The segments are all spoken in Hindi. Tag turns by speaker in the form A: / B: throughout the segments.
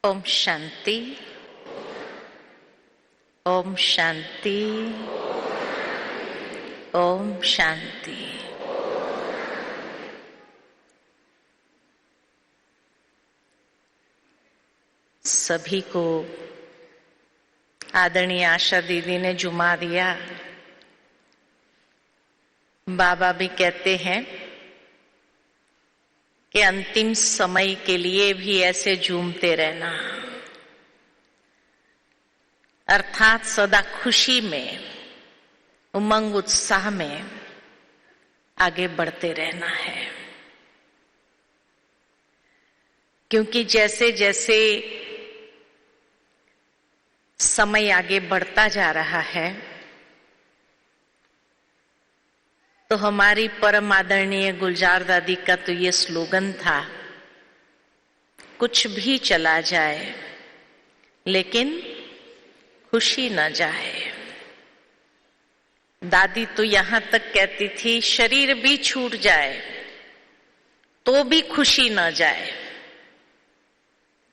A: ओम शांति। ओम शांति। ओम शांति। सभी को आदरणीय आशा दीदी ने जुमा दिया। बाबा भी कहते हैं कि अंतिम समय के लिए भी ऐसे झूमते रहना, अर्थात सदा खुशी में, उमंग उत्साह में आगे बढ़ते रहना है। क्योंकि जैसे जैसे समय आगे बढ़ता जा रहा है तो हमारी परम आदरणीय गुलजार दादी का तो ये स्लोगन था, कुछ भी चला जाए लेकिन खुशी न जाए। दादी तो यहां तक कहती थी, शरीर भी छूट जाए तो भी खुशी न जाए।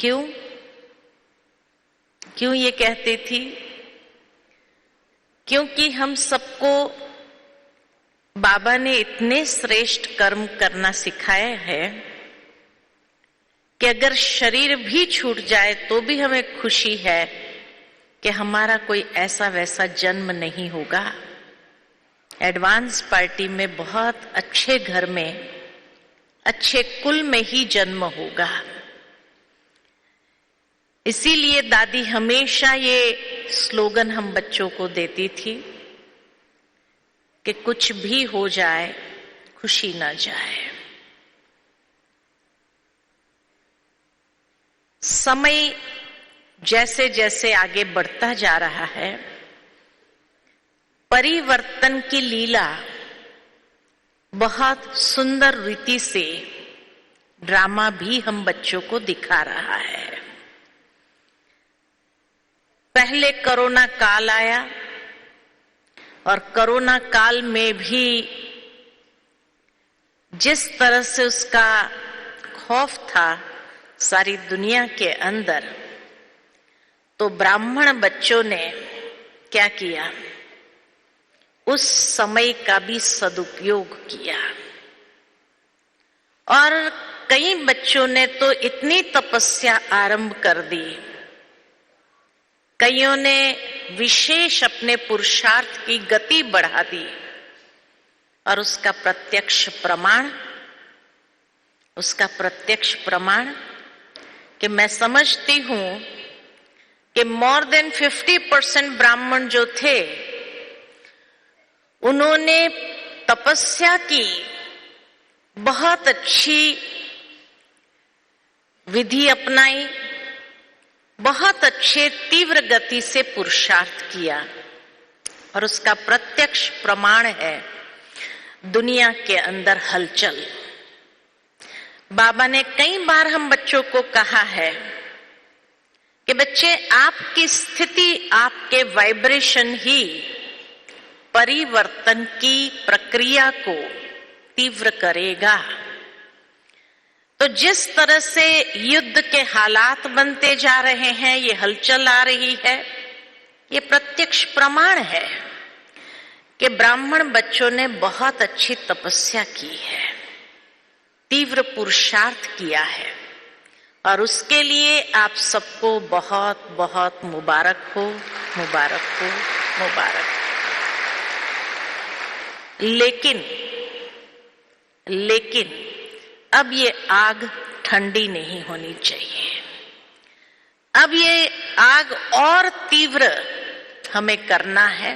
A: क्यों ये कहती थी? क्योंकि हम सबको बाबा ने इतने श्रेष्ठ कर्म करना सिखाया है कि अगर शरीर भी छूट जाए तो भी हमें खुशी है कि हमारा कोई ऐसा वैसा जन्म नहीं होगा। एडवांस पार्टी में बहुत अच्छे घर में, अच्छे कुल में ही जन्म होगा। इसीलिए दादी हमेशा ये स्लोगन हम बच्चों को देती थी कि कुछ भी हो जाए खुशी न जाए। समय जैसे जैसे आगे बढ़ता जा रहा है, परिवर्तन की लीला बहुत सुंदर रीति से ड्रामा भी हम बच्चों को दिखा रहा है। पहले कोरोना काल आया और कोरोना काल में भी जिस तरह से उसका खौफ था सारी दुनिया के अंदर, तो ब्राह्मण बच्चों ने क्या किया? उस समय का भी सदुपयोग किया और कई बच्चों ने तो इतनी तपस्या आरंभ कर दी, कईयों ने विशेष अपने पुरुषार्थ की गति बढ़ा दी और उसका प्रत्यक्ष प्रमाण कि मैं समझती हूं कि मोर देन 50% ब्राह्मण जो थे उन्होंने तपस्या की, बहुत अच्छी विधि अपनाई, बहुत अच्छे तीव्र गति से पुरुषार्थ किया और उसका प्रत्यक्ष प्रमाण है दुनिया के अंदर हलचल। बाबा ने कई बार हम बच्चों को कहा है कि बच्चे, आपकी स्थिति, आपके वाइब्रेशन ही परिवर्तन की प्रक्रिया को तीव्र करेगा। तो जिस तरह से युद्ध के हालात बनते जा रहे हैं, ये हलचल आ रही है, ये प्रत्यक्ष प्रमाण है कि ब्राह्मण बच्चों ने बहुत अच्छी तपस्या की है, तीव्र पुरुषार्थ किया है और उसके लिए आप सबको बहुत बहुत मुबारक हो, मुबारक हो, मुबारक। लेकिन अब ये आग ठंडी नहीं होनी चाहिए। अब ये आग और तीव्र हमें करना है,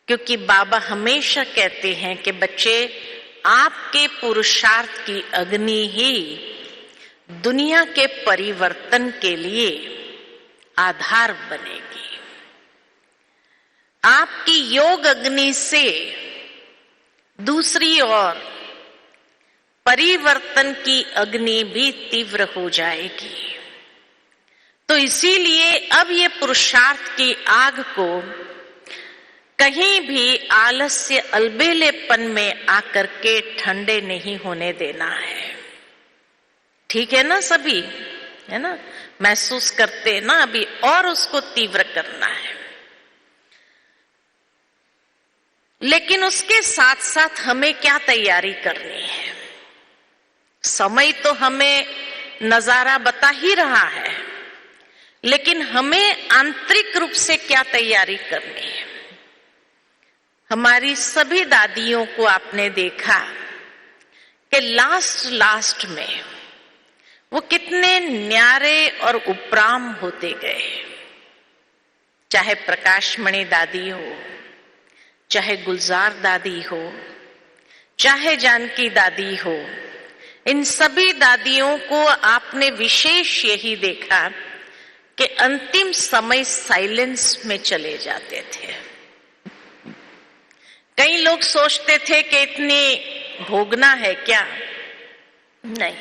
A: क्योंकि बाबा हमेशा कहते हैं कि बच्चे, आपके पुरुषार्थ की अग्नि ही दुनिया के परिवर्तन के लिए आधार बनेगी। आपकी योग अग्नि से दूसरी ओर परिवर्तन की अग्नि भी तीव्र हो जाएगी। तो इसीलिए अब ये पुरुषार्थ की आग को कहीं भी आलस्य, अलबेलेपन में आकर के ठंडे नहीं होने देना है। ठीक है ना सभी? है ना, महसूस करते हैं ना अभी, और उसको तीव्र करना है। लेकिन उसके साथ साथ हमें क्या तैयारी करनी है? समय तो हमें नजारा बता ही रहा है, लेकिन हमें आंतरिक रूप से क्या तैयारी करनी है? हमारी सभी दादियों को आपने देखा कि लास्ट में वो कितने न्यारे और उपराम होते गए। चाहे प्रकाशमणि दादी हो, चाहे गुलजार दादी हो, चाहे जानकी दादी हो, इन सभी दादियों को आपने विशेष यही देखा कि अंतिम समय साइलेंस में चले जाते थे। कई लोग सोचते थे कि इतनी भोगना है क्या? नहीं,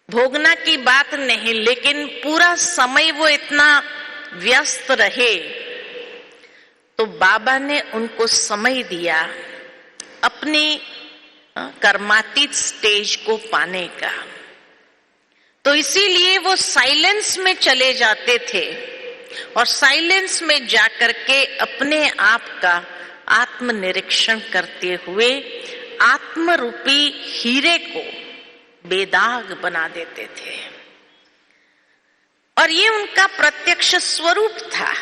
A: भोगना की बात नहीं, लेकिन पूरा समय वो इतना व्यस्त रहे तो बाबा ने उनको समय दिया अपनी कर्मातीत स्टेज को पाने का। तो इसीलिए वो साइलेंस में चले जाते थे और साइलेंस में जाकर के अपने आप का आत्मनिरीक्षण करते हुए आत्मरूपी हीरे को बेदाग बना देते थे। और ये उनका प्रत्यक्ष स्वरूप था।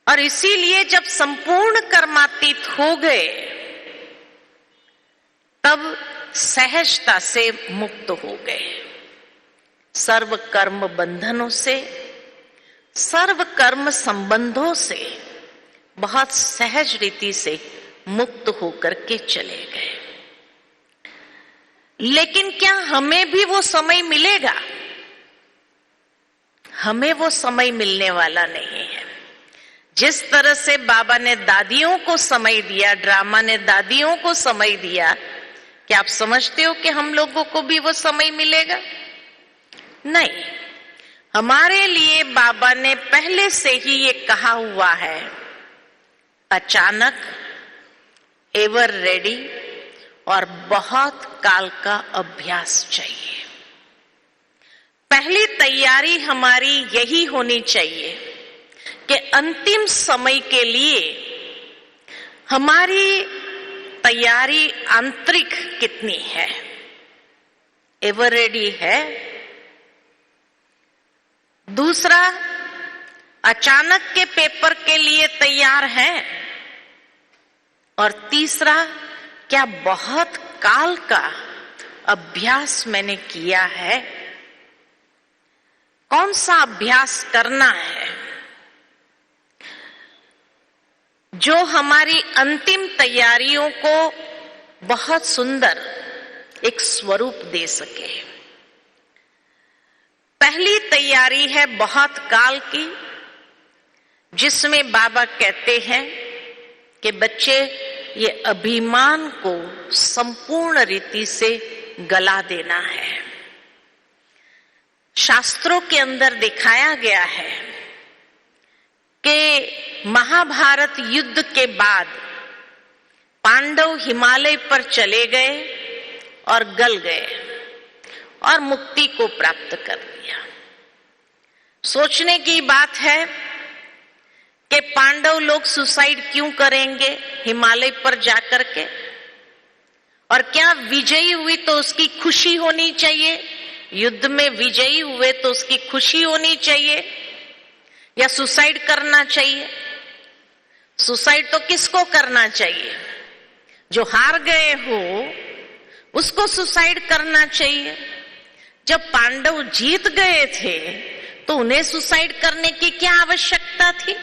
A: और इसीलिए जब संपूर्ण कर्मातीत हो गए तब सहजता से मुक्त हो गए, सर्व कर्म बंधनों से, सर्व कर्म संबंधों से बहुत सहज रीति से मुक्त होकर के चले गए। लेकिन क्या हमें भी वो समय मिलेगा? हमें वो समय मिलने वाला नहीं है। जिस तरह से बाबा ने दादियों को समय दिया, ड्रामा ने दादियों को समय दिया, क्या आप समझते हो कि हम लोगों को भी वो समय मिलेगा? नहीं। हमारे लिए बाबा ने पहले से ही ये कहा हुआ है, अचानक, एवर रेडी और बहुत काल का अभ्यास चाहिए। पहली तैयारी हमारी यही होनी चाहिए कि अंतिम समय के लिए हमारी तैयारी आंतरिक कितनी है? एवर रेडी है? दूसरा, अचानक के पेपर के लिए तैयार है? और तीसरा, क्या बहुत काल का अभ्यास मैंने किया है? कौन सा अभ्यास करना है जो हमारी अंतिम तैयारियों को बहुत सुंदर एक स्वरूप दे सके? पहली तैयारी है बहुत काल की, जिसमें बाबा कहते हैं कि बच्चे, ये अभिमान को संपूर्ण रीति से गला देना है। शास्त्रों के अंदर दिखाया गया है कि महाभारत युद्ध के बाद पांडव हिमालय पर चले गए और गल गए और मुक्ति को प्राप्त कर लिया। सोचने की बात है कि पांडव लोग सुसाइड क्यों करेंगे हिमालय पर जाकर के? और क्या विजयी हुई तो उसकी खुशी होनी चाहिए? युद्ध में विजयी हुए तो उसकी खुशी होनी चाहिए या सुसाइड करना चाहिए? सुसाइड तो किसको करना चाहिए? जो हार गए हो उसको सुसाइड करना चाहिए। जब पांडव जीत गए थे तो उन्हें सुसाइड करने की क्या आवश्यकता थी?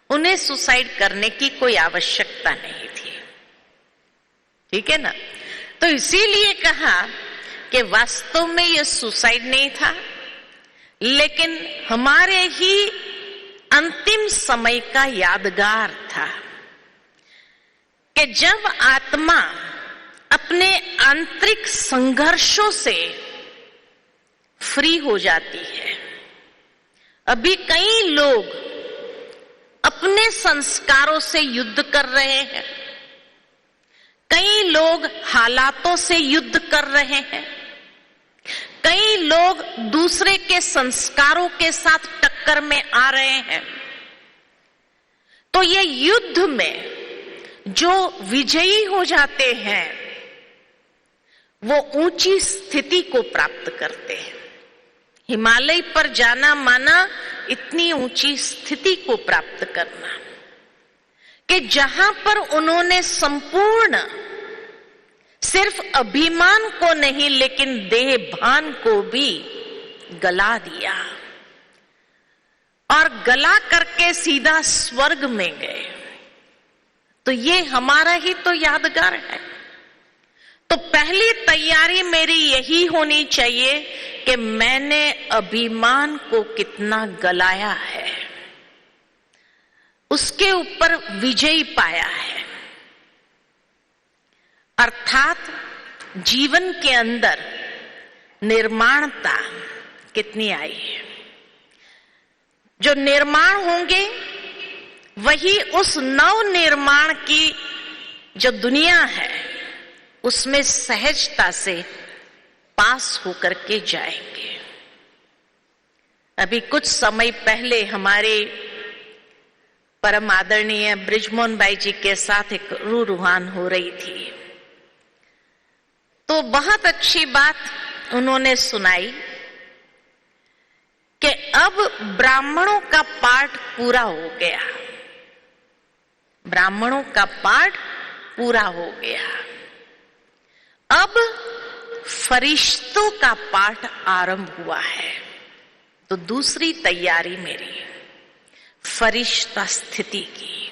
A: उन्हें सुसाइड करने की कोई आवश्यकता नहीं थी। ठीक है ना? तो इसीलिए कहा कि वास्तव में यह सुसाइड नहीं था, लेकिन हमारे ही अंतिम समय का यादगार था कि जब आत्मा अपने आंतरिक संघर्षों से फ्री हो जाती है। अभी कई लोग अपने संस्कारों से युद्ध कर रहे हैं, कई लोग हालातों से युद्ध कर रहे हैं, कई लोग दूसरे के संस्कारों के साथ टक्कर में आ रहे हैं। तो ये युद्ध में जो विजयी हो जाते हैं वो ऊंची स्थिति को प्राप्त करते हैं। हिमालय पर जाना माना इतनी ऊंची स्थिति को प्राप्त करना कि जहां पर उन्होंने संपूर्ण सिर्फ अभिमान को नहीं लेकिन देह भान को भी गला दिया और गला करके सीधा स्वर्ग में गए। तो ये हमारा ही तो यादगार है। तो पहली तैयारी मेरी यही होनी चाहिए कि मैंने अभिमान को कितना गलाया है, उसके ऊपर विजय पाया है। अर्थात जीवन के अंदर निर्माणता कितनी आई है। जो निर्माण होंगे वही उस नव निर्माण की जो दुनिया है उसमें सहजता से पास होकर के जाएंगे। अभी कुछ समय पहले हमारे परम आदरणीय बृजमोहन भाई जी के साथ एक रूहान हो रही थी, तो बहुत अच्छी बात उन्होंने सुनाई कि अब ब्राह्मणों का पाठ पूरा हो गया। ब्राह्मणों का पाठ पूरा हो गया, अब फरिश्तों का पाठ आरंभ हुआ है। तो दूसरी तैयारी मेरी फरिश्ता स्थिति की,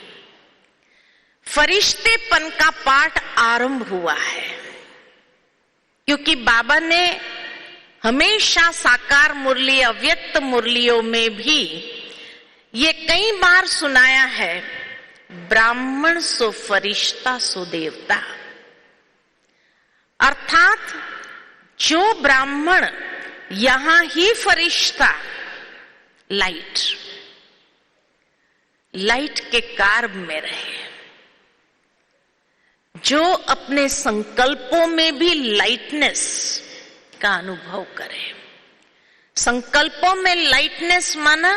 A: फरिश्तेपन का पाठ आरंभ हुआ है। क्योंकि बाबा ने हमेशा साकार मुरली अव्यक्त मुरलियों में भी ये कई बार सुनाया है, ब्राह्मण सो फरिश्ता सो देवता। अर्थात जो ब्राह्मण यहां ही फरिश्ता लाइट के कार्ब में रहे, जो अपने संकल्पों में भी लाइटनेस का अनुभव करे। संकल्पों में लाइटनेस माना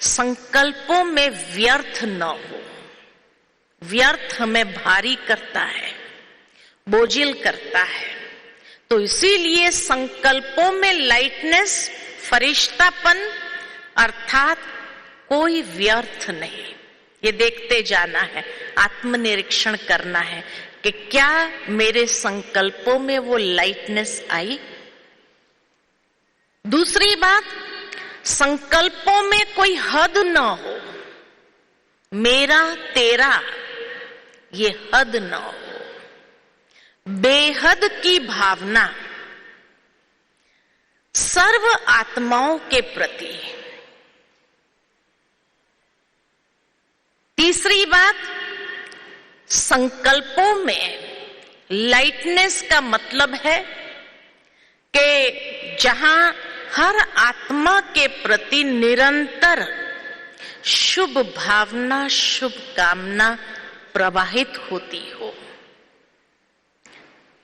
A: संकल्पों में व्यर्थ न हो। व्यर्थ हमें भारी करता है, बोझिल करता है। तो इसीलिए संकल्पों में लाइटनेस, फरिश्तापन, अर्थात कोई व्यर्थ नहीं। ये देखते जाना है, आत्मनिरीक्षण करना है कि क्या मेरे संकल्पों में वो लाइटनेस आई। दूसरी बात, संकल्पों में कोई हद न हो, मेरा तेरा ये हद न हो। बेहद की भावना सर्व आत्माओं के प्रति। तीसरी बात, संकल्पों में लाइटनेस का मतलब है कि जहां हर आत्मा के प्रति निरंतर शुभ भावना, शुभ कामना प्रवाहित होती हो।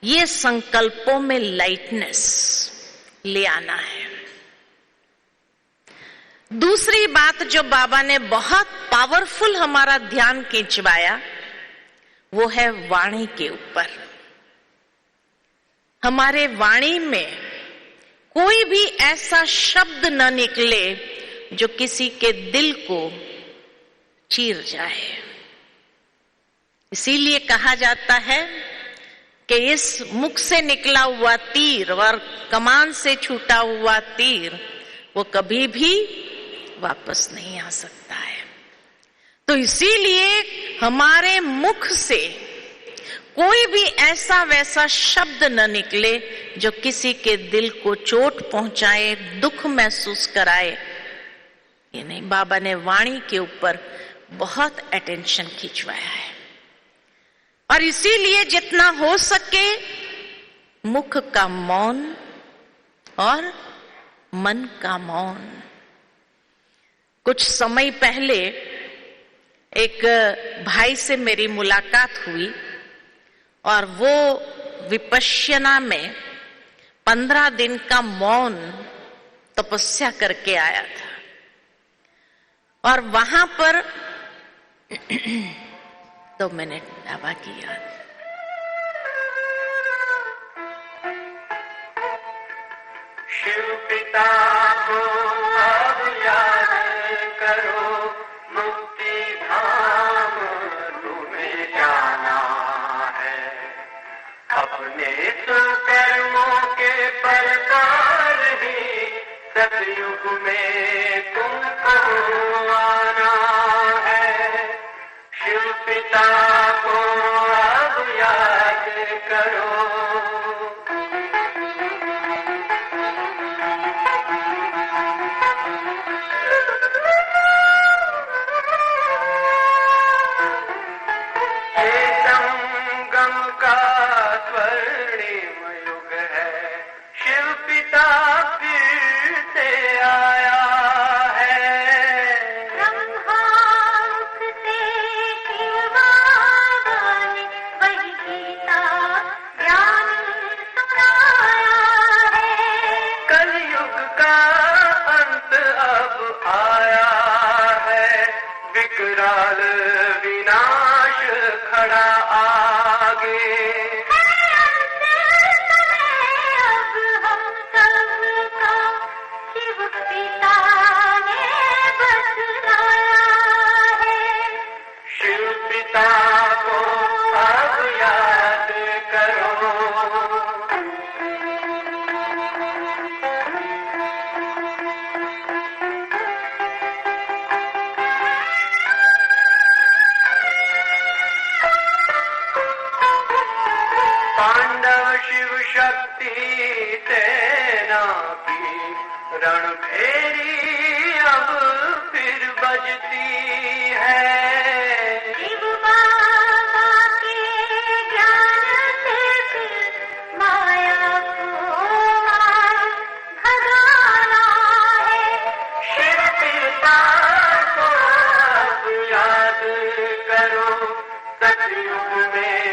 A: ये संकल्पों में लाइटनेस ले आना है। दूसरी बात जो बाबा ने बहुत पावरफुल हमारा ध्यान खिंचवाया वो है वाणी के ऊपर। हमारे वाणी में कोई भी ऐसा शब्द न निकले जो किसी के दिल को चीर जाए। इसीलिए कहा जाता है कि इस मुख से निकला हुआ तीर और कमान से छूटा हुआ तीर वो कभी भी वापस नहीं आ सकता है। तो इसीलिए हमारे मुख से कोई भी ऐसा वैसा शब्द न निकले जो किसी के दिल को चोट पहुंचाए, दुख महसूस कराए। ये नहीं, बाबा ने वाणी के ऊपर बहुत अटेंशन खिंचवाया है। और इसीलिए जितना हो सके मुख का मौन और मन का मौन। कुछ समय पहले एक भाई से मेरी मुलाकात हुई और वो विपश्यना में 15 दिन का मौन तपस्या करके आया था। और वहां पर 2 मिनट बाबा की याद।
B: शिव पिता को अब याद करो, मुक्ति धाम तुम्हें जाना है। अपने सुकर्मों के प्रकार ही सतयुग में तुमको आना है। शिव पिता को अब याद करो। विकराल विनाश खड़ा आगे। अब हम सबका शिव पिता ने बतलाया है। शिव पिता को अब याद करो। शिव शक्ति सेना की रणभेरी अब फिर बजती है। शिव बाबा के ज्ञान से माया को भगाना है। शिव पिता को अब याद करो, सतयुग में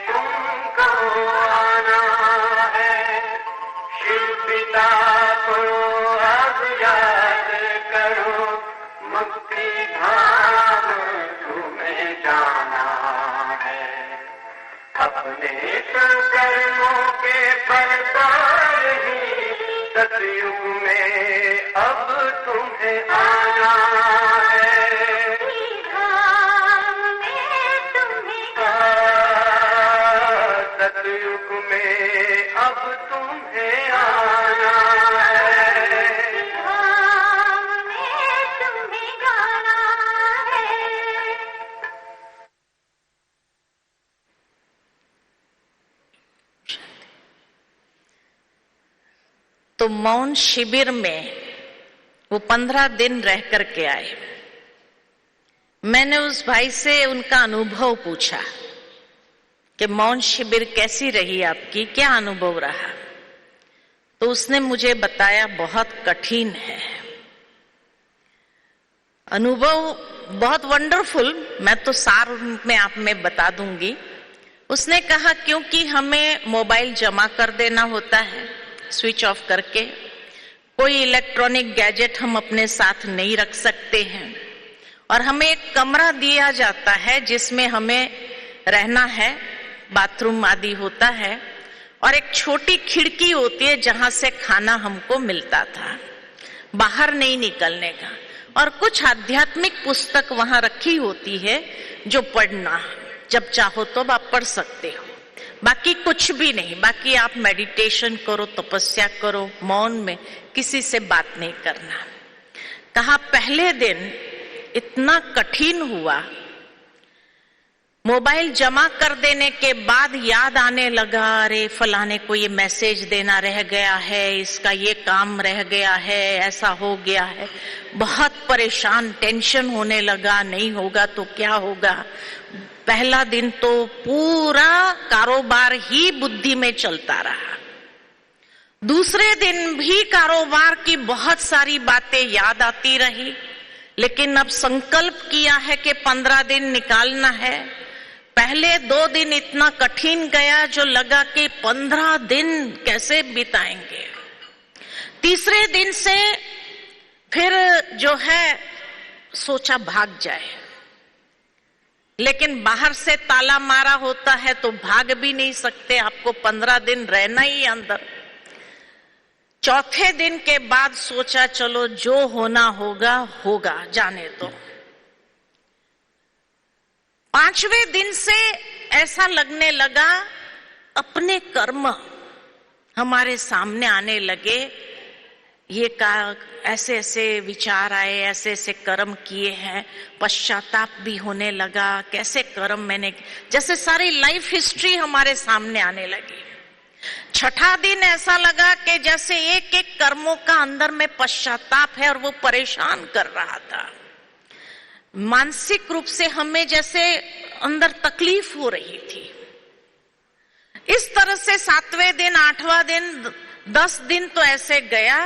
B: तुमको को अब याद करो। मुक्ति धाम तुम्हें जाना है। अपने कर्मों के प्रकार ही सतयुग में अब तुम्हें आना है। धाम में तुम्हें सतयुग में अब तुम्हें आना है। धाम में तुम्हें जाना है।
A: तो मौन शिविर में वो 15 दिन रह करके आए। मैंने उस भाई से उनका अनुभव पूछा कि मौन शिविर कैसी रही आपकी, क्या अनुभव रहा। तो उसने मुझे बताया बहुत कठिन है अनुभव, बहुत वंडरफुल। मैं तो सार में आप में बता दूंगी। उसने कहा क्योंकि हमें मोबाइल जमा कर देना होता है स्विच ऑफ करके, कोई इलेक्ट्रॉनिक गैजेट हम अपने साथ नहीं रख सकते हैं, और हमें एक कमरा दिया जाता है जिसमें हमें रहना है, बाथरूम आदि होता है, और एक छोटी खिड़की होती है जहां से खाना हमको मिलता था, बाहर नहीं निकलने का, और कुछ आध्यात्मिक पुस्तक वहां रखी होती है जो पढ़ना जब चाहो तो आप पढ़ सकते हो, बाकी कुछ भी नहीं। बाकी आप मेडिटेशन करो, तपस्या करो, मौन में किसी से बात नहीं करना। कहा पहले दिन इतना कठिन हुआ, मोबाइल जमा कर देने के बाद याद आने लगा, अरे फलाने को ये मैसेज देना रह गया है, इसका ये काम रह गया है, ऐसा हो गया है। बहुत परेशान, टेंशन होने लगा, नहीं होगा तो क्या होगा। पहला दिन तो पूरा कारोबार ही बुद्धि में चलता रहा। दूसरे दिन भी कारोबार की बहुत सारी बातें याद आती रही, लेकिन अब संकल्प किया है कि 15 दिन निकालना है। पहले 2 दिन इतना कठिन गया जो लगा कि 15 दिन कैसे बिताएंगे। तीसरे दिन से फिर जो है सोचा भाग जाए, लेकिन बाहर से ताला मारा होता है तो भाग भी नहीं सकते, आपको 15 दिन रहना ही अंदर। चौथे दिन के बाद सोचा चलो जो होना होगा होगा, जाने दो। 5वें दिन से ऐसा लगने लगा, अपने कर्म हमारे सामने आने लगे। ये ऐसे ऐसे विचार आए, ऐसे ऐसे कर्म किए हैं, पश्चाताप भी होने लगा, कैसे कर्म मैंने, जैसे सारी लाइफ हिस्ट्री हमारे सामने आने लगी। 6ठा दिन ऐसा लगा कि जैसे एक एक कर्मों का अंदर में पश्चाताप है और वो परेशान कर रहा था। मानसिक रूप से हमें जैसे अंदर तकलीफ हो रही थी। इस तरह से 7वें दिन, 8वां दिन, 10 दिन तो ऐसे गया।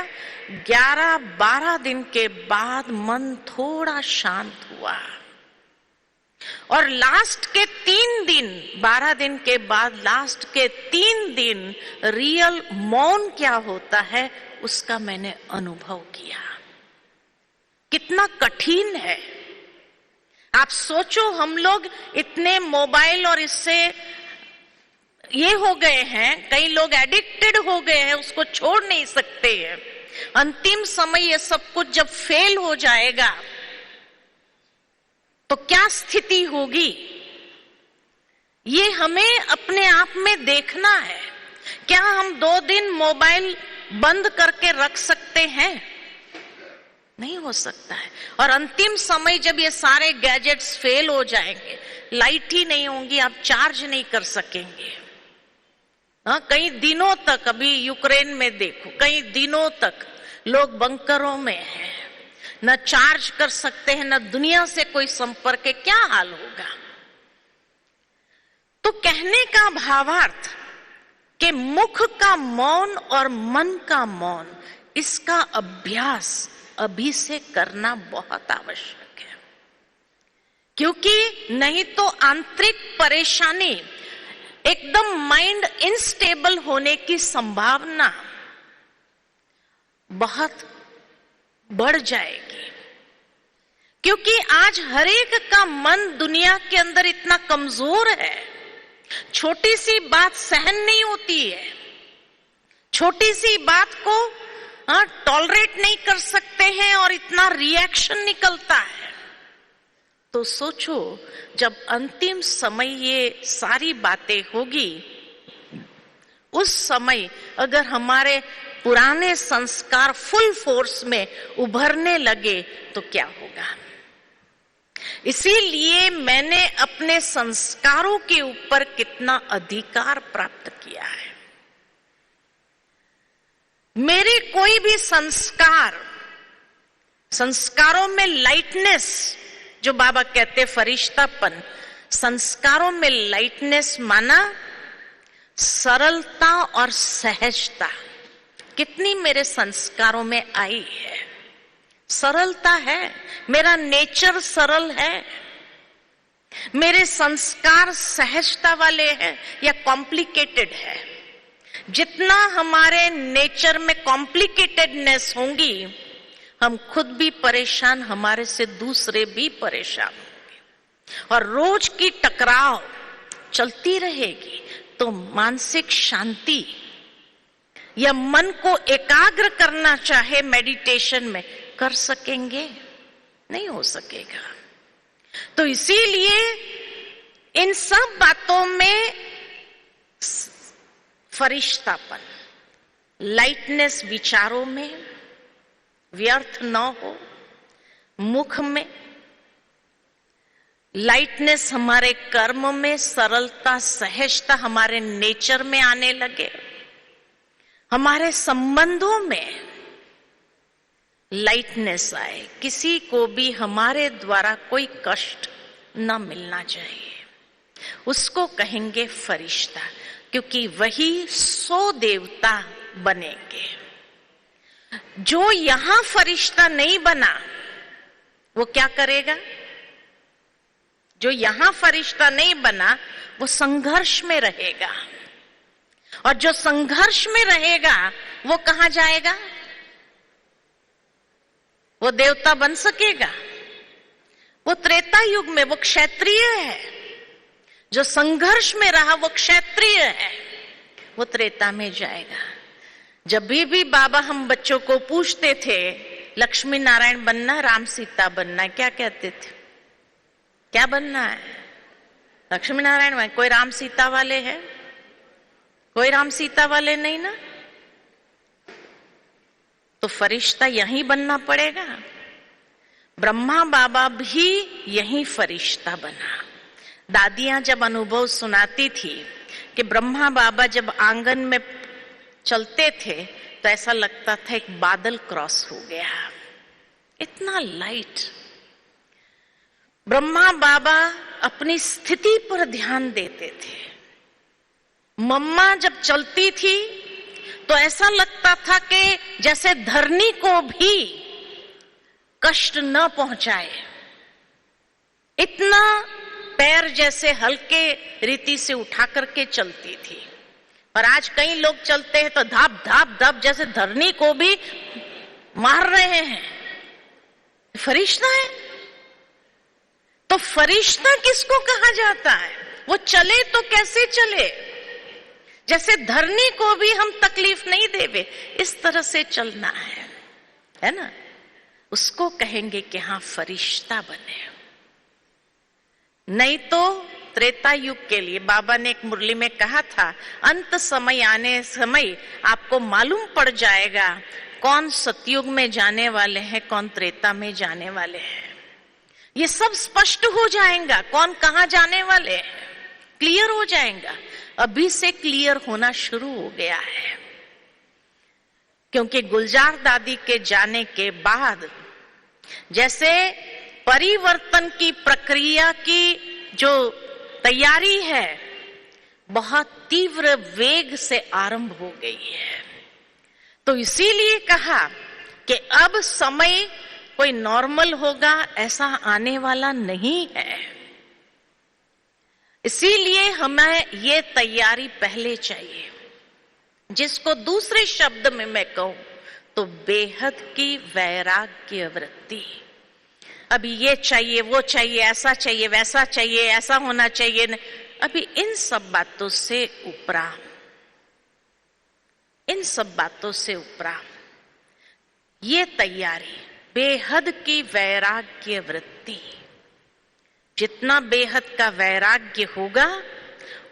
A: 11-12 दिन के बाद मन थोड़ा शांत हुआ और लास्ट के 3 दिन, 12 दिन के बाद लास्ट के 3 दिन रियल मौन क्या होता है उसका मैंने अनुभव किया। कितना कठिन है। आप सोचो, हम लोग इतने मोबाइल और इससे ये हो गए हैं, कई लोग एडिक्टेड हो गए हैं, उसको छोड़ नहीं सकते हैं। अंतिम समय ये सब कुछ जब फेल हो जाएगा तो क्या स्थिति होगी, ये हमें अपने आप में देखना है। क्या हम 2 दिन मोबाइल बंद करके रख सकते हैं? नहीं हो सकता है। और अंतिम समय जब ये सारे गैजेट्स फेल हो जाएंगे, लाइट ही नहीं होंगी, आप चार्ज नहीं कर सकेंगे। हाँ, कई दिनों तक, अभी यूक्रेन में देखो, कई दिनों तक लोग बंकरों में हैं, न चार्ज कर सकते हैं, न दुनिया से कोई संपर्क है। क्या हाल होगा? तो कहने का भावार्थ कि मुख का मौन और मन का मौन, इसका अभ्यास अभी से करना बहुत आवश्यक है, क्योंकि नहीं तो आंतरिक परेशानी, एकदम माइंड इनस्टेबल होने की संभावना बहुत बढ़ जाएगी। क्योंकि आज हर एक का मन दुनिया के अंदर इतना कमजोर है, छोटी सी बात सहन नहीं होती है, छोटी सी बात को टॉलरेट नहीं कर सकते हैं और इतना रिएक्शन निकलता है। तो सोचो, जब अंतिम समय ये सारी बातें होगी, उस समय अगर हमारे पुराने संस्कार फुल फोर्स में उभरने लगे तो क्या होगा। इसीलिए मैंने अपने संस्कारों के ऊपर कितना अधिकार प्राप्त किया है। मेरे कोई भी संस्कारों में लाइटनेस, जो बाबा कहते फरिश्तापन, संस्कारों में लाइटनेस माना सरलता और सहजता। कितनी मेरे संस्कारों में आई है, सरलता है, मेरा नेचर सरल है, मेरे संस्कार सहजता वाले हैं या कॉम्प्लिकेटेड है। जितना हमारे नेचर में कॉम्प्लिकेटेडनेस होंगी, हम खुद भी परेशान, हमारे से दूसरे भी परेशान होंगे और रोज की टकराव चलती रहेगी। तो मानसिक शांति या मन को एकाग्र करना चाहे मेडिटेशन में, कर सकेंगे? नहीं हो सकेगा। तो इसीलिए इन सब बातों में फरिश्तापन, लाइटनेस विचारों में, व्यर्थ न हो, मुख में लाइटनेस, हमारे कर्म में सरलता सहजता हमारे नेचर में आने लगे, हमारे संबंधों में लाइटनेस आए, किसी को भी हमारे द्वारा कोई कष्ट न मिलना चाहिए, उसको कहेंगे फरिश्ता, क्योंकि वही 100 देवता बनेंगे। जो यहां फरिश्ता नहीं बना वो क्या करेगा? जो यहां फरिश्ता नहीं बना वो संघर्ष में रहेगा, और जो संघर्ष में रहेगा वो कहां जाएगा? वो देवता बन सकेगा? वो त्रेता युग में वो क्षत्रिय है। जो संघर्ष में रहा वो क्षत्रिय है, वो त्रेता में जाएगा। जब भी बाबा हम बच्चों को पूछते थे लक्ष्मी नारायण बनना, राम सीता बनना, क्या कहते थे? क्या बनना है? लक्ष्मी नारायण में कोई राम सीता वाले हैं? कोई राम सीता वाले नहीं ना। तो फरिश्ता यहीं बनना पड़ेगा। ब्रह्मा बाबा भी यहीं फरिश्ता बना। दादियां जब अनुभव सुनाती थी कि ब्रह्मा बाबा जब आंगन में चलते थे तो ऐसा लगता था एक बादल क्रॉस हो गया, इतना लाइट। ब्रह्मा बाबा अपनी स्थिति पर ध्यान देते थे। मम्मा जब चलती थी तो ऐसा लगता था कि जैसे धरनी को भी कष्ट न पहुंचाए, इतना पैर जैसे हल्के रीति से उठा करके चलती थी। और आज कई लोग चलते हैं तो धाप धाप धाप जैसे धरनी को भी मार रहे हैं। फरिश्ता है तो फरिश्ता किसको कहा जाता है? वो चले तो कैसे चले? जैसे धरनी को भी हम तकलीफ नहीं देवे, इस तरह से चलना है ना। उसको कहेंगे कि हाँ फरिश्ता बने। नहीं तो त्रेता युग के लिए बाबा ने एक मुरली में कहा था, अंत समय आने समय आपको मालूम पड़ जाएगा कौन सतयुग में जाने वाले हैं, कौन त्रेता में जाने वाले हैं। ये सब स्पष्ट हो जाएगा कौन कहां जाने वाले हैं, क्लियर हो जाएगा। अभी से क्लियर होना शुरू हो गया है, क्योंकि गुलजार दादी के जाने के बाद जैसे परिवर्तन की प्रक्रिया की जो तैयारी है बहुत तीव्र वेग से आरंभ हो गई है। तो इसीलिए कहा कि अब समय कोई नॉर्मल होगा ऐसा आने वाला नहीं है। इसीलिए हमें ये तैयारी पहले चाहिए, जिसको दूसरे शब्द में मैं कहूं तो बेहद की वैराग्य वृत्ति। अभी ये चाहिए, वो चाहिए, ऐसा चाहिए, वैसा चाहिए, ऐसा होना चाहिए, अभी इन सब बातों से उपरा, इन सब बातों से उपरा ये तैयारी बेहद की वैराग्य वृत्ति। जितना बेहद का वैराग्य होगा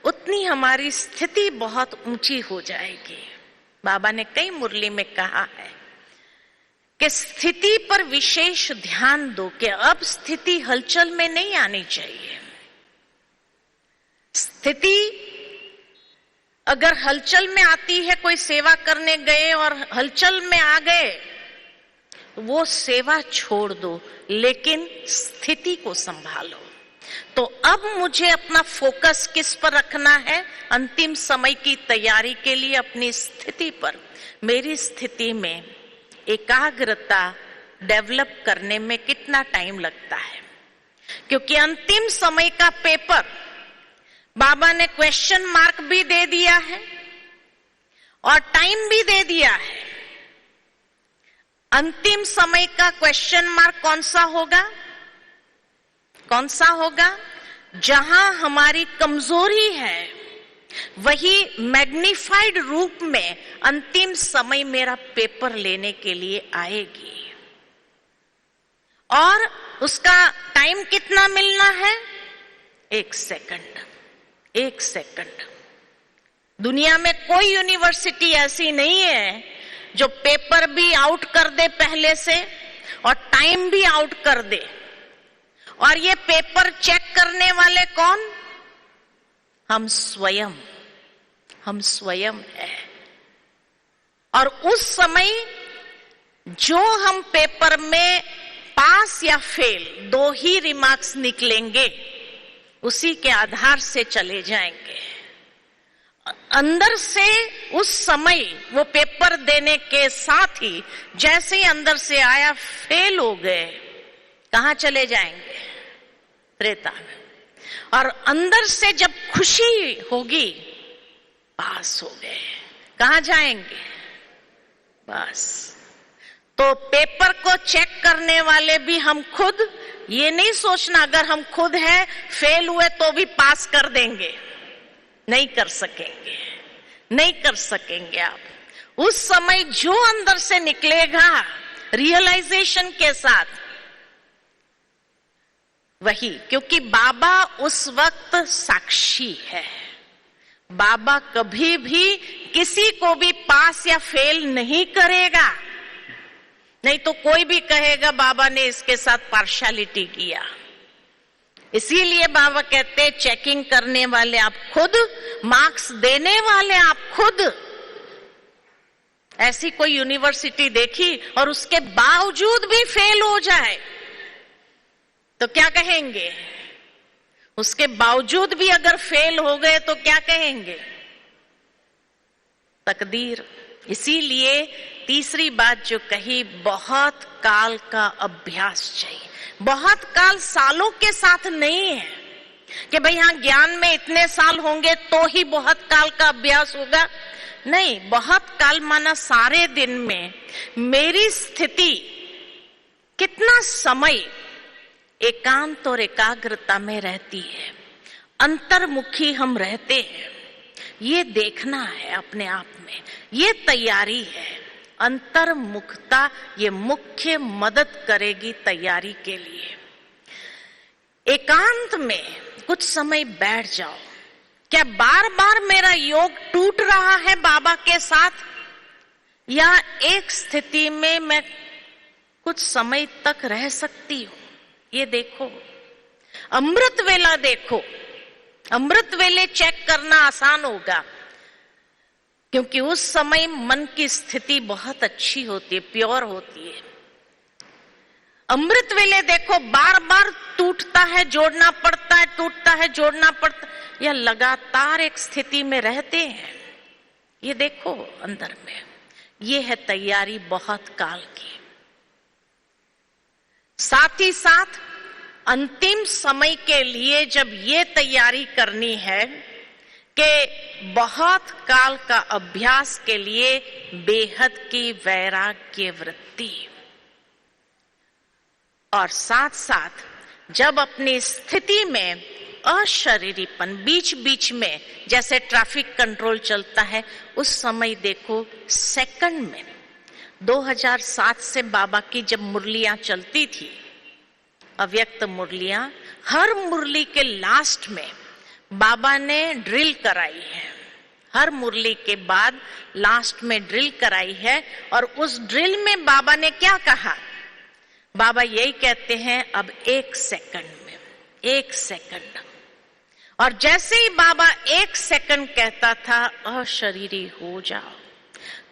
A: उतनी हमारी स्थिति बहुत ऊंची हो जाएगी। बाबा ने कई मुरली में कहा है कि स्थिति पर विशेष ध्यान दो, कि अब स्थिति हलचल में नहीं आनी चाहिए। स्थिति अगर हलचल में आती है, कोई सेवा करने गए और हलचल में आ गए, वो सेवा छोड़ दो, लेकिन स्थिति को संभालो। तो अब मुझे अपना फोकस किस पर रखना है? अंतिम समय की तैयारी के लिए अपनी स्थिति पर। मेरी स्थिति में एकाग्रता डेवलप करने में कितना टाइम लगता है? क्योंकि अंतिम समय का पेपर बाबा ने क्वेश्चन मार्क भी दे दिया है और टाइम भी दे दिया है। अंतिम समय का क्वेश्चन मार्क कौन सा होगा? कौन सा होगा? जहां हमारी कमजोरी है वही मैग्निफाइड रूप में अंतिम समय मेरा पेपर लेने के लिए आएगी। और उसका टाइम कितना मिलना है? 1 सेकंड। 1 सेकंड। दुनिया में कोई यूनिवर्सिटी ऐसी नहीं है जो पेपर भी आउट कर दे पहले से और टाइम भी आउट कर दे। और ये पेपर चेक करने वाले कौन? हम स्वयं। हम स्वयं हैं। और उस समय जो हम पेपर में पास या फेल 2 ही रिमार्क्स निकलेंगे, उसी के आधार से चले जाएंगे। अंदर से उस समय वो पेपर देने के साथ ही जैसे ही अंदर से आया फेल हो गए, कहां चले जाएंगे? त्रेता में। और अंदर से जब खुशी होगी, पास हो गए, कहां जाएंगे? बस। तो पेपर को चेक करने वाले भी हम खुद, ये नहीं सोचना अगर हम खुद हैं, फेल हुए तो भी पास कर देंगे, नहीं कर सकेंगे, नहीं कर सकेंगे आप। उस समय जो अंदर से निकलेगा रियलाइजेशन के साथ, वही, क्योंकि बाबा उस वक्त साक्षी है। बाबा कभी भी किसी को भी पास या फेल नहीं करेगा, नहीं तो कोई भी कहेगा बाबा ने इसके साथ पार्शियलिटी किया। इसीलिए बाबा कहते हैं चेकिंग करने वाले आप खुद, मार्क्स देने वाले आप खुद। ऐसी कोई यूनिवर्सिटी देखी और उसके बावजूद भी फेल हो जाए तो क्या कहेंगे? उसके बावजूद भी अगर फेल हो गए तो क्या कहेंगे? तकदीर। इसीलिए तीसरी बात जो कही, बहुत काल का अभ्यास चाहिए। बहुत काल सालों के साथ नहीं है कि भाई हाँ ज्ञान में इतने साल होंगे तो ही बहुत काल का अभ्यास होगा। नहीं, बहुत काल माना सारे दिन में मेरी स्थिति कितना समय एकांत और एकाग्रता में रहती है, अंतर्मुखी हम रहते हैं, ये देखना है अपने आप में। ये तैयारी है, अंतर्मुखता ये मुख्य मदद करेगी तैयारी के लिए। एकांत में कुछ समय बैठ जाओ। क्या बार बार मेरा योग टूट रहा है बाबा के साथ, या एक स्थिति में मैं कुछ समय तक रह सकती हूं? ये देखो। अमृत वेला देखो। अमृत वेले चेक करना आसान होगा क्योंकि उस समय मन की स्थिति बहुत अच्छी होती है, प्योर होती है। अमृत वेले देखो, बार बार टूटता है, जोड़ना पड़ता है, टूटता है, जोड़ना पड़ता, या लगातार एक स्थिति में रहते हैं। ये देखो अंदर में, ये है तैयारी बहुत काल की। साथ ही साथ अंतिम समय के लिए जब ये तैयारी करनी है कि बहुत काल का अभ्यास के लिए बेहद की वैराग्य वृत्ति, और साथ साथ जब अपनी स्थिति में अशरीरीपन, बीच बीच में जैसे ट्रैफिक कंट्रोल चलता है, उस समय देखो सेकंड में 2007 से बाबा की जब मुरलियां चलती थी, अव्यक्त मुरलियां, हर मुरली के लास्ट में बाबा ने ड्रिल कराई है। हर मुरली के बाद लास्ट में ड्रिल कराई है, और उस ड्रिल में बाबा ने क्या कहा? बाबा यही कहते हैं, अब 1 सेकंड में, 1 सेकंड। और जैसे ही बाबा 1 सेकंड कहता था, अशरीरी हो जाओ।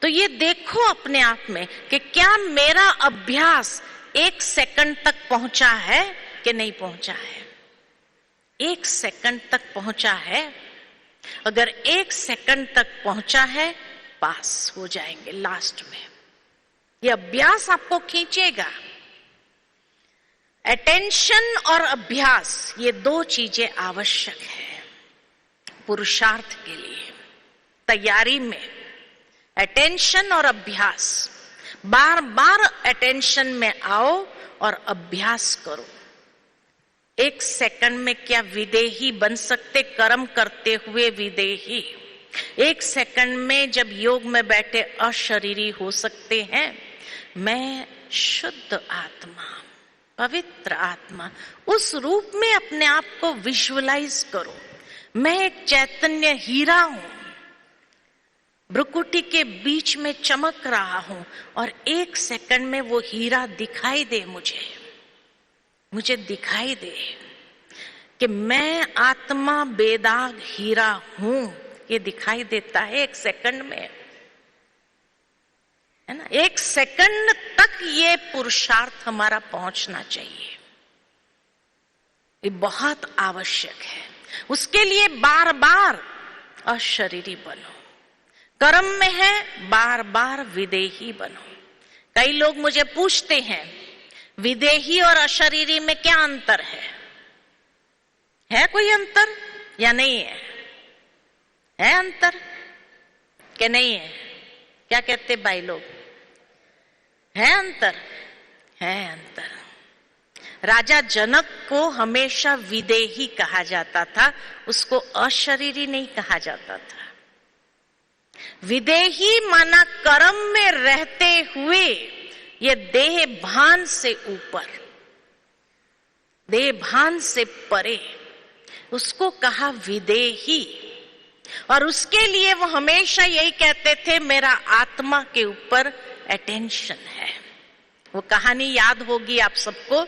A: तो ये देखो अपने आप में कि क्या मेरा अभ्यास 1 सेकंड तक पहुंचा है कि नहीं पहुंचा है? 1 सेकंड तक पहुंचा है। अगर 1 सेकंड तक पहुंचा है, पास हो जाएंगे लास्ट में। ये अभ्यास आपको खींचेगा। अटेंशन और अभ्यास, ये 2 चीजें आवश्यक है पुरुषार्थ के लिए। तैयारी में अटेंशन और अभ्यास, बार बार अटेंशन में आओ और अभ्यास करो। 1 सेकंड में क्या विदेही बन सकते? कर्म करते हुए विदेही। 1 सेकंड में जब योग में बैठे अशरीरी हो सकते हैं। मैं शुद्ध आत्मा, पवित्र आत्मा, उस रूप में अपने आप को विजुअलाइज करो। मैं एक चैतन्य हीरा हूं, भ्रुकुटी के बीच में चमक रहा हूं, और 1 सेकंड में वो हीरा दिखाई दे मुझे दिखाई दे कि मैं आत्मा बेदाग हीरा हूं। ये दिखाई देता है 1 सेकंड में, है ना? 1 सेकंड तक ये पुरुषार्थ हमारा पहुंचना चाहिए। ये बहुत आवश्यक है। उसके लिए बार बार अशरीरी बनो। कर्म में है, बार बार विदेही बनो। कई लोग मुझे पूछते हैं, विदेही और अशरीरी में क्या अंतर है है कोई अंतर या नहीं है? है अंतर कि नहीं है? क्या कहते भाई लोग? है अंतर? है अंतर। राजा जनक को हमेशा विदेही कहा जाता था, उसको अशरीरी नहीं कहा जाता था। विदेही माना कर्म में रहते हुए ये देह भान से ऊपर, देह भान से परे, उसको कहा विदेही। और उसके लिए वो हमेशा यही कहते थे, मेरा आत्मा के ऊपर अटेंशन है। वो कहानी याद होगी आप सबको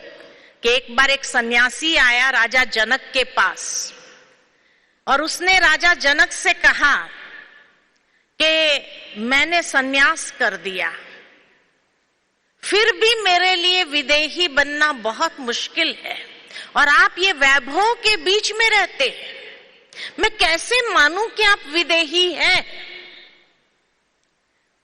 A: कि एक बार एक सन्यासी आया राजा जनक के पास और उसने राजा जनक से कहा कि मैंने सन्यास कर दिया, फिर भी मेरे लिए विदेही बनना बहुत मुश्किल है और आप ये वैभव के बीच में रहते हैं, मैं कैसे मानूं कि आप विदेही हैं?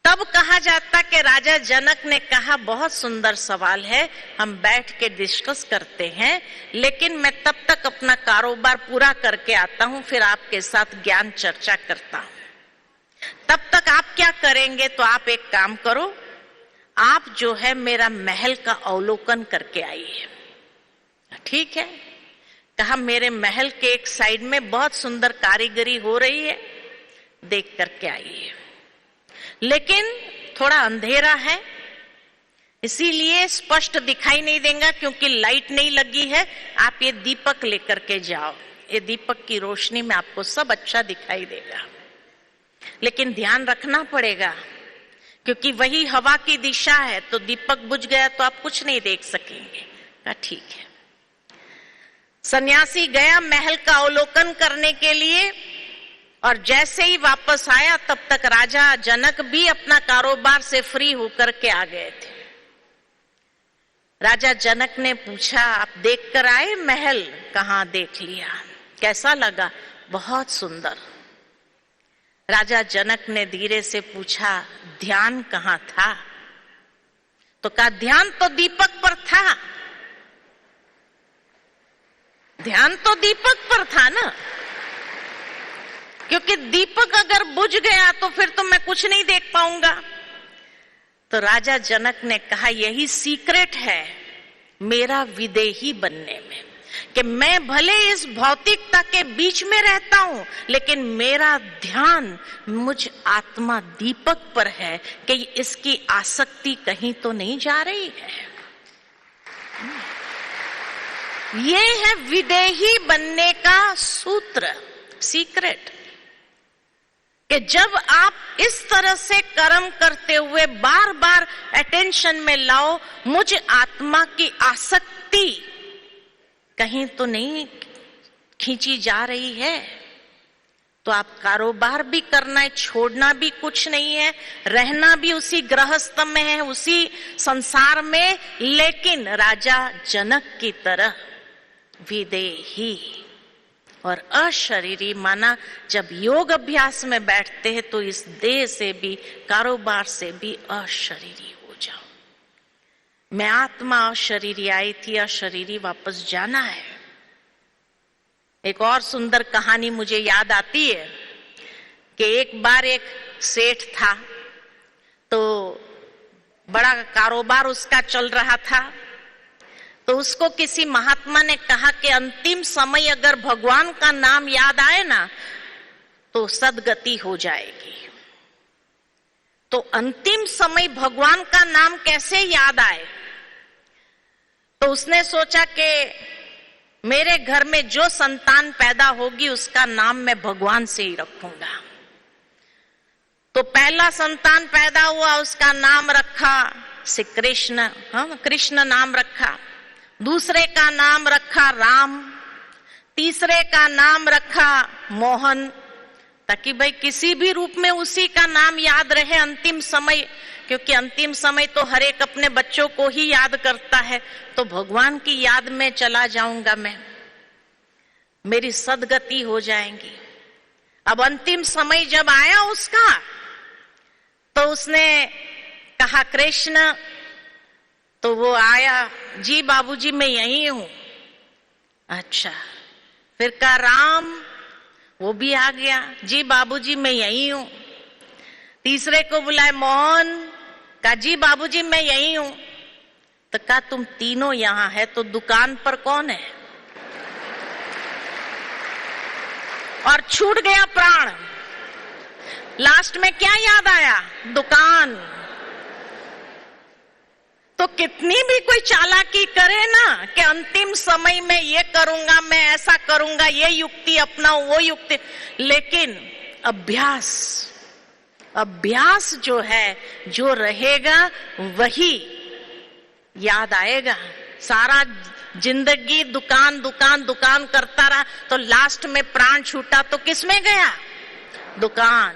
A: तब कहा जाता कि राजा जनक ने कहा, बहुत सुंदर सवाल है, हम बैठ के डिस्कस करते हैं, लेकिन मैं तब तक अपना कारोबार पूरा करके आता हूं, फिर आपके साथ ज्ञान चर्चा करता हूं। तब तक आप क्या करेंगे? तो आप एक काम करो, आप जो है मेरा महल का अवलोकन करके आइए। ठीक है, कहा मेरे महल के एक साइड में बहुत सुंदर कारीगरी हो रही है, देख करके आइए। लेकिन थोड़ा अंधेरा है, इसीलिए स्पष्ट दिखाई नहीं देगा क्योंकि लाइट नहीं लगी है। आप ये दीपक लेकर के जाओ, ये दीपक की रोशनी में आपको सब अच्छा दिखाई देगा, लेकिन ध्यान रखना पड़ेगा क्योंकि वही हवा की दिशा है, तो दीपक बुझ गया तो आप कुछ नहीं देख सकेंगे। कहा ठीक है। सन्यासी गया महल का अवलोकन करने के लिए और जैसे ही वापस आया तब तक राजा जनक भी अपना कारोबार से फ्री होकर के आ गए थे। राजा जनक ने पूछा, आप देख कर आए महल? कहाँ देख लिया। कैसा लगा? बहुत सुंदर। राजा जनक ने धीरे से पूछा, ध्यान कहाँ था? तो कहा ध्यान तो दीपक पर था। ध्यान तो दीपक पर था ना, क्योंकि दीपक अगर बुझ गया तो फिर तो मैं कुछ नहीं देख पाऊंगा। तो राजा जनक ने कहा, यही सीक्रेट है मेरा विदेही बनने में, कि मैं भले इस भौतिकता के बीच में रहता हूं, लेकिन मेरा ध्यान मुझ आत्मा दीपक पर है कि इसकी आसक्ति कहीं तो नहीं जा रही है। ये है विदेही बनने का सूत्र, सीक्रेट, कि जब आप इस तरह से कर्म करते हुए बार बार अटेंशन में लाओ, मुझ आत्मा की आसक्ति कहीं तो नहीं खींची जा रही है, तो आप कारोबार भी करना है, छोड़ना भी कुछ नहीं है, रहना भी उसी गृहस्थ में है, उसी संसार में, लेकिन राजा जनक की तरह विदेही और अशरीरी। माना जब योग अभ्यास में बैठते हैं तो इस देह से भी, कारोबार से भी अशरीरी हो जाओ। मैं आत्मा अशरीरी आई थी, अशरीरी वापस जाना है। एक और सुंदर कहानी मुझे याद आती है कि एक बार एक सेठ था, तो बड़ा कारोबार उसका चल रहा था, तो उसको किसी महात्मा ने कहा कि अंतिम समय अगर भगवान का नाम याद आए ना तो सदगति हो जाएगी। तो अंतिम समय भगवान का नाम कैसे याद आए? तो उसने सोचा कि मेरे घर में जो संतान पैदा होगी उसका नाम मैं भगवान से ही रखूंगा। तो पहला संतान पैदा हुआ, उसका नाम रखा श्री कृष्ण, कृष्ण नाम रखा। दूसरे का नाम रखा राम, तीसरे का नाम रखा मोहन, ताकि भाई किसी भी रूप में उसी का नाम याद रहे अंतिम समय, क्योंकि अंतिम समय तो हर एक अपने बच्चों को ही याद करता है। तो भगवान की याद में चला जाऊंगा मैं, मेरी सदगति हो जाएंगी। अब अंतिम समय जब आया उसका, तो उसने कहा कृष्ण, तो वो आया, जी बाबूजी मैं यही हूं। अच्छा, फिर कहा राम, वो भी आ गया, जी बाबूजी मैं यही हूं। तीसरे को बुलाए मोहन, कहा जी बाबूजी मैं यही हूं। तो कहा तुम तीनों यहां है तो दुकान पर कौन है? और छूट गया प्राण। लास्ट में क्या याद आया? दुकान। तो कितनी भी कोई चालाकी करे ना कि अंतिम समय में ये करूंगा, मैं ऐसा करूंगा, ये युक्ति अपनाऊं, वो युक्ति, लेकिन अभ्यास जो है, जो रहेगा वही याद आएगा। सारा जिंदगी दुकान दुकान दुकान करता रहा तो लास्ट में प्राण छूटा तो किसमें गया? दुकान।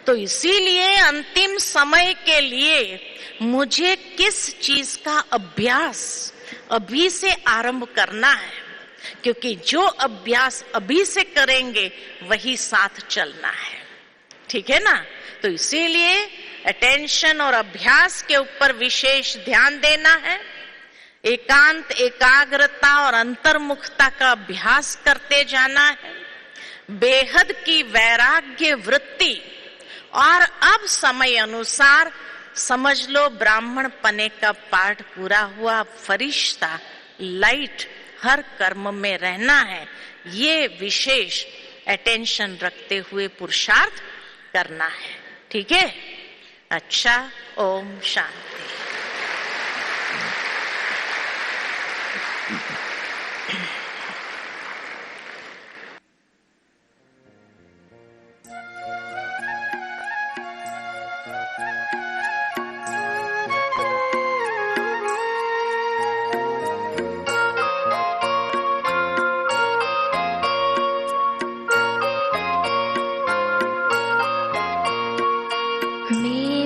A: तो इसीलिए अंतिम समय के लिए मुझे किस चीज का अभ्यास अभी से आरंभ करना है, क्योंकि जो अभ्यास अभी से करेंगे वही साथ चलना है। ठीक है ना? तो इसीलिए अटेंशन और अभ्यास के ऊपर विशेष ध्यान देना है। एकांत, एकाग्रता और अंतर्मुखता का अभ्यास करते जाना है। बेहद की वैराग्य वृत्ति, और अब समय अनुसार समझ लो ब्राह्मण पने का पाठ पूरा हुआ। फरिश्ता, लाइट, हर कर्म में रहना है, ये विशेष अटेंशन रखते हुए पुरुषार्थ करना है। ठीक है? अच्छा, ओम शांति।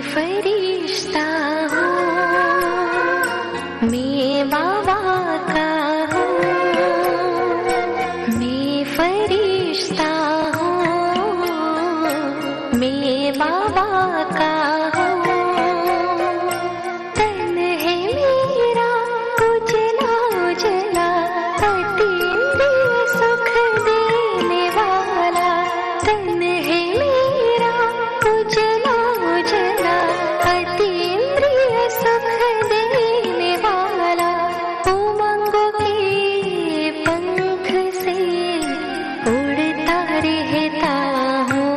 C: फरिश्ता हूँ, मैं बाबा का हूँ। मैं फरिश्ता हूँ, मैं बाबा का हूँ। तन है मेरा उजला उजला, अतीन्द्रिय सुख देने वाला। तन है मेरा उजला उजला, अतीन्द्रिय सुख देने वाला। उमंगों के पंख से उड़ता रहता हूँ।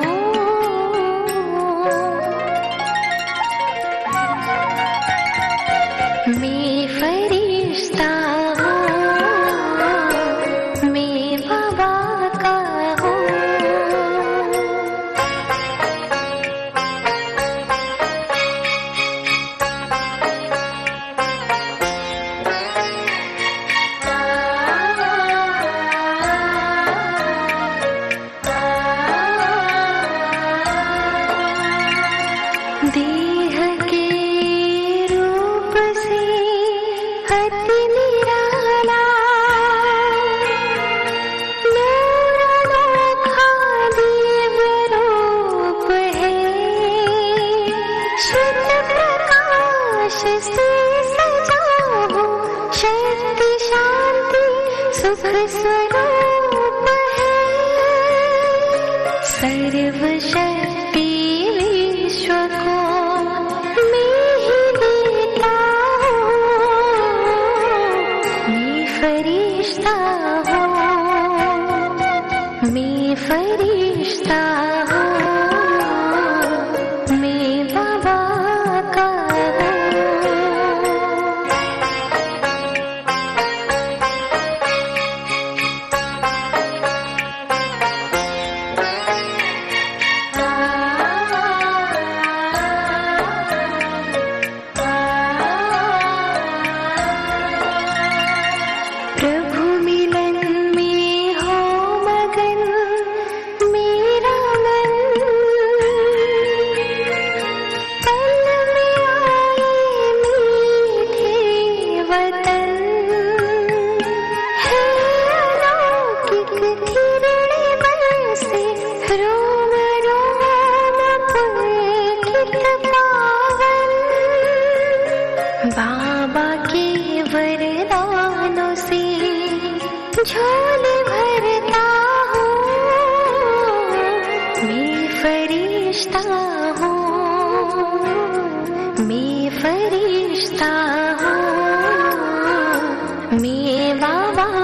C: मैं फरिश्ता हूँ, मैं बाबा का हूँ। देह के रूप से अति निराला, नूर अनोखा दिव्य रूप है। शुद्ध प्रकाश से सजा हूँ, शक्ति शांति सुख स्वरूप है। सर्वशक्ति विश्व को मैं ही देता हूँ। मैं फरिश्ता हूँ, मैं फरिश्ता हूँ, मैं बाबा का हूँ। प्रभु मिलन में हो मगन मेरा मन। पल में आए मीठे वतन, है अलौकिक किरण बरसे। रोम रोम पुलकित पावन, बाबा के वरदानों से झोले भर फरिश्ता हूँ, मैं बाबा